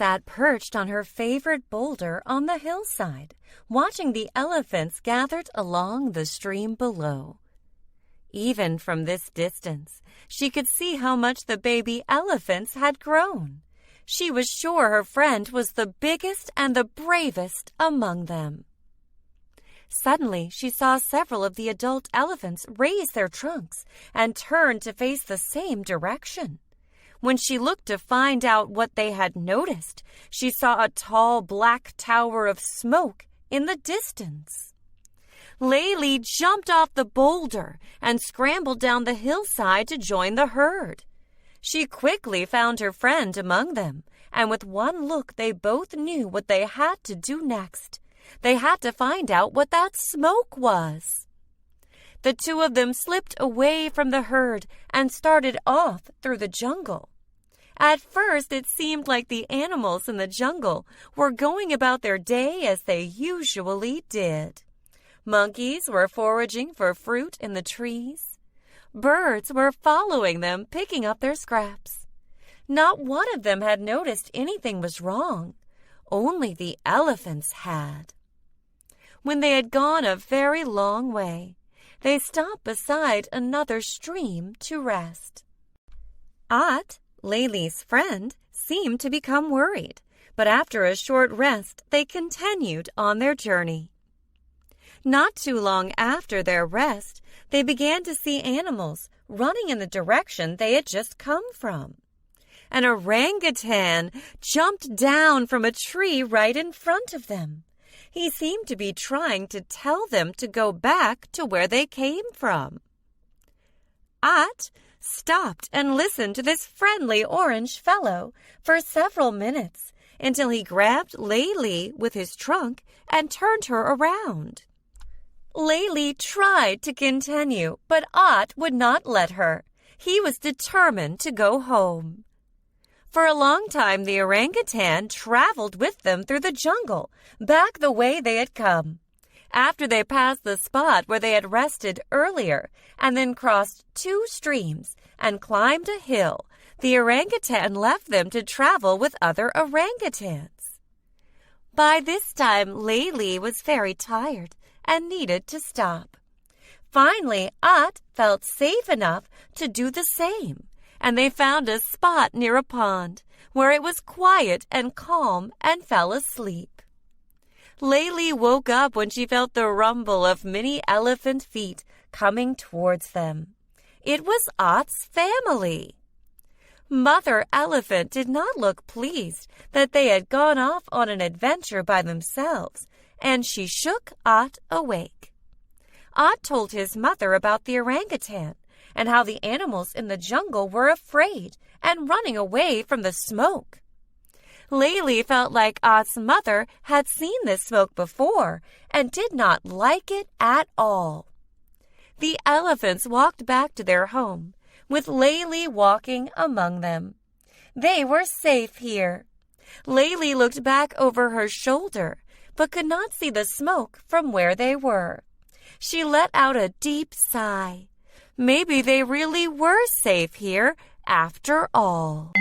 sat perched on her favorite boulder on the hillside, watching the elephants gathered along the stream below. Even from this distance, she could see how much the baby elephants had grown. She was sure her friend was the biggest and the bravest among them. Suddenly, she saw several of the adult elephants raise their trunks and turn to face the same direction. When she looked to find out what they had noticed, she saw a tall black tower of smoke in the distance. Laehli jumped off the boulder and scrambled down the hillside to join the herd. She quickly found her friend among them, and with one look they both knew what they had to do next. They had to find out what that smoke was. The two of them slipped away from the herd and started off through the jungle. At first, it seemed like the animals in the jungle were going about their day as they usually did. Monkeys were foraging for fruit in the trees. Birds were following them, picking up their scraps. Not one of them had noticed anything was wrong. Only the elephants had. When they had gone a very long way, they stopped beside another stream to rest. Laehli's friend, seemed to become worried, but after a short rest, they continued on their journey. Not too long after their rest, they began to see animals running in the direction they had just come from. An orangutan jumped down from a tree right in front of them. He seemed to be trying to tell them to go back to where they came from. Stopped and listened to this friendly orange fellow for several minutes until he grabbed Laehli with his trunk and turned her around. Laehli tried to continue, but would not let her. He was determined to go home. For a long time, the orangutan traveled with them through the jungle, back the way they had come. After they passed the spot where they had rested earlier and then crossed 2 streams and climbed a hill, the orangutan left them to travel with other orangutans. By this time, Laehli was very tired and needed to stop. Finally, felt safe enough to do the same, and they found a spot near a pond where it was quiet and calm and fell asleep. Laehli woke up when she felt the rumble of many elephant feet coming towards them. It was Ott's family. Mother Elephant did not look pleased that they had gone off on an adventure by themselves, and she shook Ott awake. Ott told his mother about the orangutan and how the animals in the jungle were afraid and running away from the smoke. Laehli felt like Ott's mother had seen this smoke before and did not like it at all. The elephants walked back to their home, with Laehli walking among them. They were safe here. Laehli looked back over her shoulder, but could not see the smoke from where they were. She let out a deep sigh. Maybe they really were safe here after all.